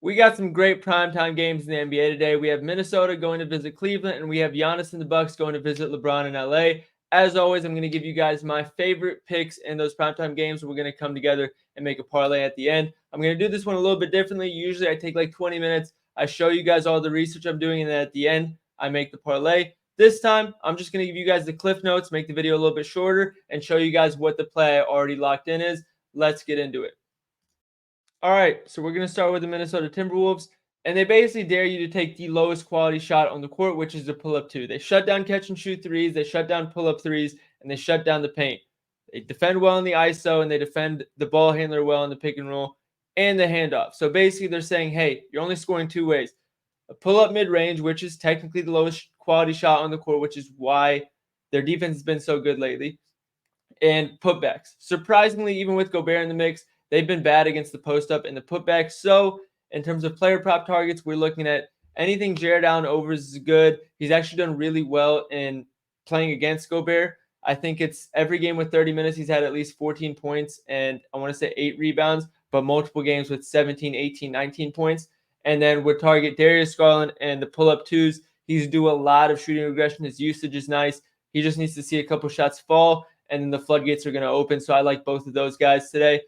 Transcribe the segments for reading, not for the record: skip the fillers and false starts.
We got some great primetime games in the NBA today. We have Minnesota going to visit Cleveland, and we have Giannis and the Bucks going to visit LeBron in LA. As always, I'm going to give you guys my favorite picks in those primetime games. We're going to come together and make a parlay at the end. I'm going to do this one a little bit differently. Usually I take like 20 minutes. I show you guys all the research I'm doing, and then at the end, I make the parlay. This time, I'm just going to give you guys the cliff notes, make the video a little bit shorter, and show you guys what the play I already locked in is. Let's get into it. All right, so we're going to start with the Minnesota Timberwolves, and they basically dare you to take the lowest quality shot on the court, which is the pull-up two. They shut down catch and shoot threes, they shut down pull-up threes, and they shut down the paint. They defend well in the ISO, and they defend the ball handler well in the pick and roll and the handoff. So basically, they're saying, hey, you're only scoring two ways. A pull-up mid-range, which is technically the lowest quality shot on the court, which is why their defense has been so good lately, and putbacks. Surprisingly, even with Gobert in the mix, they've been bad against the post up and the putbacks. So, in terms of player prop targets, we're looking at anything Jared Allen overs is good. He's actually done really well in playing against Gobert. I think it's every game with 30 minutes, he's had at least 14 points and I want to say 8 rebounds, but multiple games with 17, 18, 19 points. And then with target Darius Garland and the pull up twos, he's due a lot of shooting regression. His usage is nice. He just needs to see a couple shots fall, and then the floodgates are going to open. So I like both of those guys today.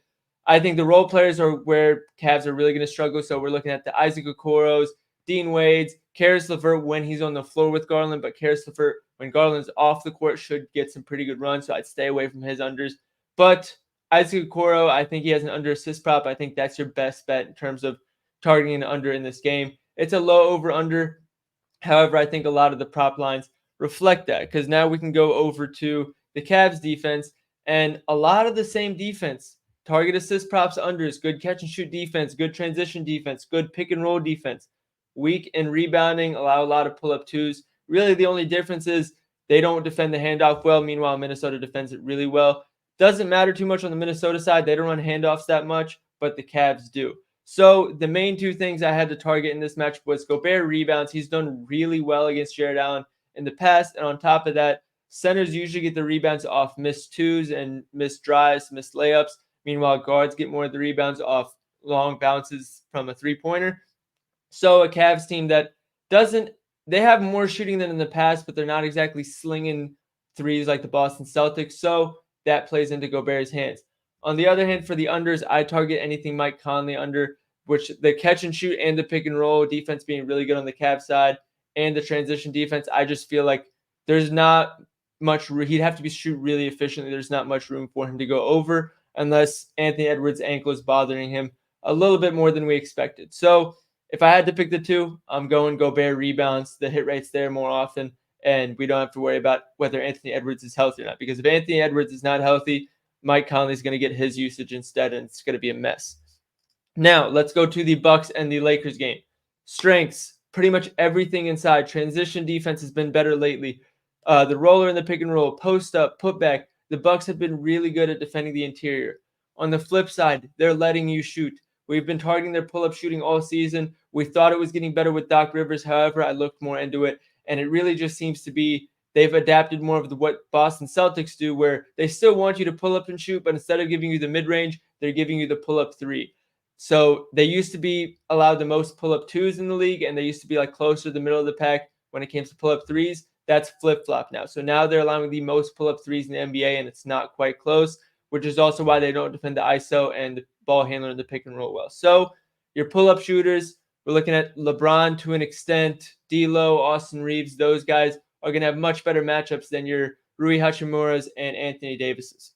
I think the role players are where Cavs are really going to struggle. So we're looking at the Isaac Okoros, Dean Wades, Karis LeVert when he's on the floor with Garland, but Karis LeVert when Garland's off the court should get some pretty good runs. So I'd stay away from his unders. But Isaac Okoro, I think he has an under assist prop. I think that's your best bet in terms of targeting an under in this game. It's a low over under. However, I think a lot of the prop lines reflect that because now we can go over to the Cavs defense and a lot of the same defense. Target assist props unders, good catch and shoot defense, good transition defense, good pick and roll defense. Weak in rebounding, allow a lot of pull up twos. Really, the only difference is they don't defend the handoff well. Meanwhile, Minnesota defends it really well. Doesn't matter too much on the Minnesota side. They don't run handoffs that much, but the Cavs do. So the main two things I had to target in this match was Gobert rebounds. He's done really well against Jared Allen in the past. And on top of that, centers usually get the rebounds off missed twos and missed drives, missed layups. Meanwhile, guards get more of the rebounds off long bounces from a three-pointer. So a Cavs team that doesn't – they have more shooting than in the past, but they're not exactly slinging threes like the Boston Celtics. So that plays into Gobert's hands. On the other hand, for the unders, I target anything Mike Conley under, which the catch and shoot and the pick and roll defense being really good on the Cavs side and the transition defense. I just feel like there's not much – he'd have to be shoot really efficiently. There's not much room for him to go over unless Anthony Edwards' ankle is bothering him a little bit more than we expected. So if I had to pick the two, I'm going Gobert rebounds. The hit rate's there more often, and we don't have to worry about whether Anthony Edwards is healthy or not. Because if Anthony Edwards is not healthy, Mike Conley's going to get his usage instead, and it's going to be a mess. Now, let's go to the Bucks and the Lakers game. Strengths, pretty much everything inside. Transition defense has been better lately. The roller and the pick and roll, post up, put back. The Bucks have been really good at defending the interior. On the flip side, they're letting you shoot. We've been targeting their pull-up shooting all season. We thought it was getting better with Doc Rivers. However, I looked more into it, and it really just seems to be they've adapted more of what Boston Celtics do, where they still want you to pull up and shoot, but instead of giving you the mid-range, they're giving you the pull-up three. So they used to be allowed the most pull-up twos in the league, and they used to be like closer to the middle of the pack when it came to pull-up threes. That's flip-flop now. So now they're allowing the most pull-up threes in the NBA, and it's not quite close, which is also why they don't defend the ISO and the ball handler in the pick and roll well. So your pull-up shooters, we're looking at LeBron to an extent, D'Lo, Austin Reeves. Those guys are going to have much better matchups than your Rui Hachimuras and Anthony Davises.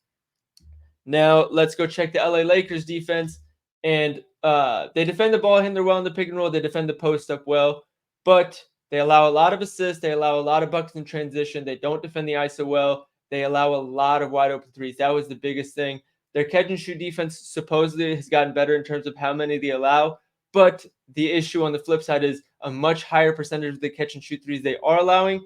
Now let's go check the LA Lakers defense. And they defend the ball handler well in the pick and roll. They defend the post up well, but they allow a lot of assists. They allow a lot of buckets in transition. They don't defend the ISO well. They allow a lot of wide open threes. That was the biggest thing. Their catch and shoot defense supposedly has gotten better in terms of how many they allow. But the issue on the flip side is a much higher percentage of the catch and shoot threes they are allowing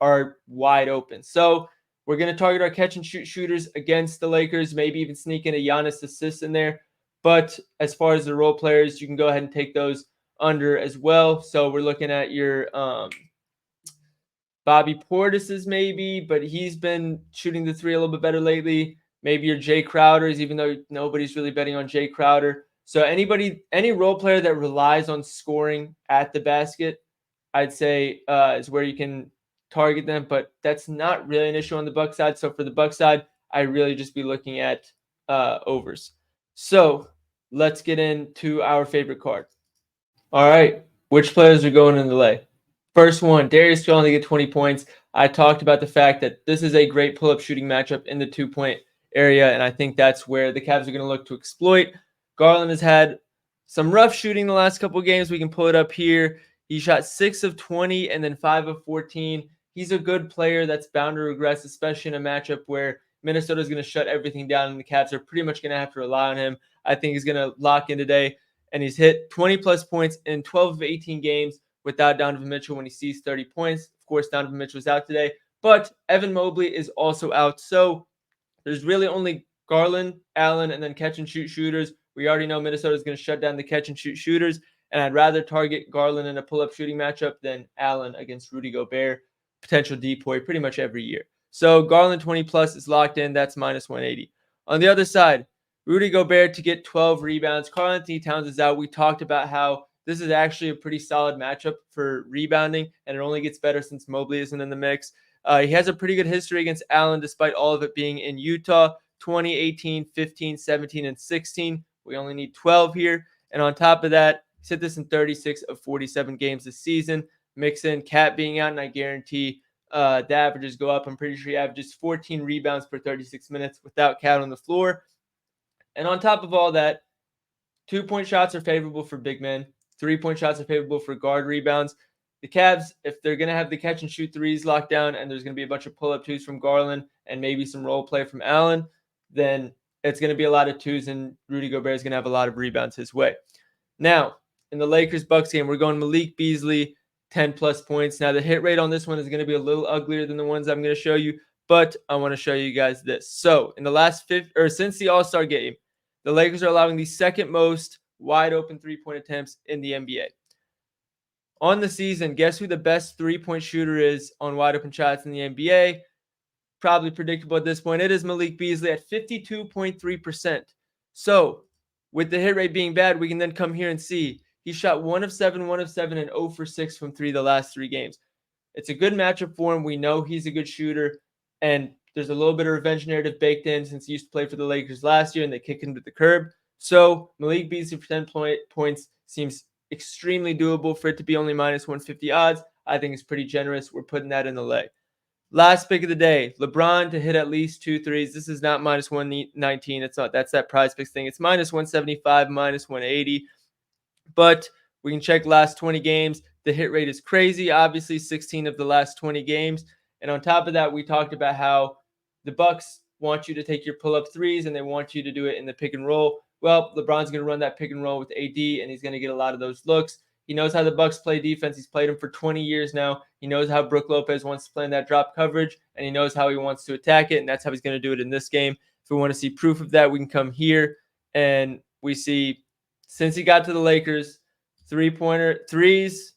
are wide open. So we're going to target our catch and shoot shooters against the Lakers, maybe even sneak in a Giannis assist in there. But as far as the role players, you can go ahead and take those under as well. So we're looking at your Bobby Portis's maybe, but he's been shooting the three a little bit better lately. Maybe your Jay Crowders, even though nobody's really betting on Jay Crowder. So any role player that relies on scoring at the basket, I'd say is where you can target them. But that's not really an issue on the Buck side. So for the Buck side, I really just be looking at overs. So let's get into our favorite card. All right, which players are going in the lay? First one, Darius Garland to get 20 points. I talked about the fact that this is a great pull-up shooting matchup in the 2-point area, and I think that's where the Cavs are going to look to exploit. Garland has had some rough shooting the last couple of games. We can pull it up here. He shot 6 of 20 and then 5 of 14. He's a good player that's bound to regress, especially in a matchup where Minnesota is going to shut everything down, and the Cavs are pretty much going to have to rely on him. I think he's going to lock in today, and he's hit 20-plus points in 12 of 18 games without Donovan Mitchell when he sees 30 points. Of course, Donovan Mitchell is out today, but Evan Mobley is also out. So there's really only Garland, Allen, and then catch-and-shoot shooters. We already know Minnesota is going to shut down the catch-and-shoot shooters, and I'd rather target Garland in a pull-up shooting matchup than Allen against Rudy Gobert, potential decoy pretty much every year. So Garland 20-plus is locked in. That's minus 180. On the other side, Rudy Gobert to get 12 rebounds. Karl-Anthony Towns is out. We talked about how this is actually a pretty solid matchup for rebounding, and it only gets better since Mobley isn't in the mix. He has a pretty good history against Allen, despite all of it being in Utah. 20, 18, 15, 17, and 16. We only need 12 here. And on top of that, he's hit this in 36 of 47 games this season. Mix in Cat being out, and I guarantee the averages go up. I'm pretty sure he averages 14 rebounds per 36 minutes without Cat on the floor. And on top of all that, 2-point shots are favorable for big men. 3-point shots are favorable for guard rebounds. The Cavs, if they're going to have the catch and shoot threes locked down and there's going to be a bunch of pull-up twos from Garland and maybe some role play from Allen, then it's going to be a lot of twos and Rudy Gobert is going to have a lot of rebounds his way. Now, in the Lakers-Bucks game, we're going Malik Beasley, 10-plus points. Now, the hit rate on this one is going to be a little uglier than the ones I'm going to show you, but I want to show you guys this. So, in the last since the All-Star game, the Lakers are allowing the second most wide open three-point attempts in the NBA. On the season, guess who the best three-point shooter is on wide open shots in the NBA? Probably predictable at this point. It is Malik Beasley at 52.3%. So, with the hit rate being bad, we can then come here and see he shot 1 of 7, 1 of 7, and 0 for 6 from 3 the last 3 games. It's a good matchup for him. We know he's a good shooter, and there's a little bit of revenge narrative baked in since he used to play for the Lakers last year and they kicked him to the curb. So Malik Beasley for 10 points seems extremely doable. For it to be only minus 150 odds, I think it's pretty generous. We're putting that in the lay. Last pick of the day, LeBron to hit at least 2 threes. This is not minus 119. It's not. That's that prize picks thing. It's minus 175, minus 180. But we can check last 20 games. The hit rate is crazy. Obviously, 16 of the last 20 games. And on top of that, we talked about how the Bucks want you to take your pull-up threes and they want you to do it in the pick and roll. Well, LeBron's going to run that pick and roll with AD, and he's going to get a lot of those looks. He knows how the Bucks play defense. He's played them for 20 years now. He knows how Brook Lopez wants to play in that drop coverage, and he knows how he wants to attack it, and that's how he's going to do it in this game. If we want to see proof of that, we can come here, and we see since he got to the Lakers, three-pointer threes,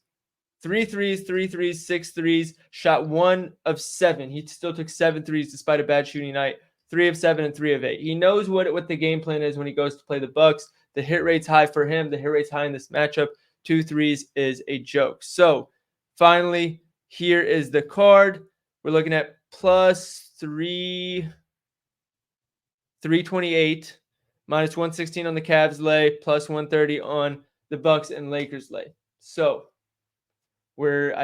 3 threes, 3 threes, 6 threes, shot 1 of 7. He still took 7 threes despite a bad shooting night. 3 of 7 and 3 of 8. He knows what the game plan is when he goes to play the Bucks. The hit rate's high for him. The hit rate's high in this matchup. 2 threes is a joke. So finally, here is the card. We're looking at plus 328, minus 116 on the Cavs lay, plus 130 on the Bucks and Lakers lay. So we're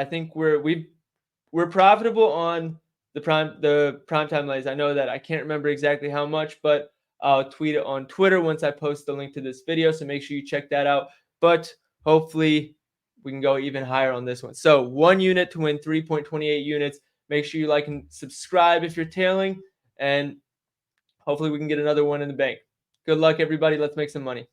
profitable on the PrimeTime Lays. I know that. I can't remember exactly how much, but I'll tweet it on Twitter once I post the link to this video. So make sure you check that out. But hopefully we can go even higher on this one. So 1 unit to win 3.28 units. Make sure you like and subscribe if you're tailing, and hopefully we can get another one in the bank. Good luck, everybody. Let's make some money.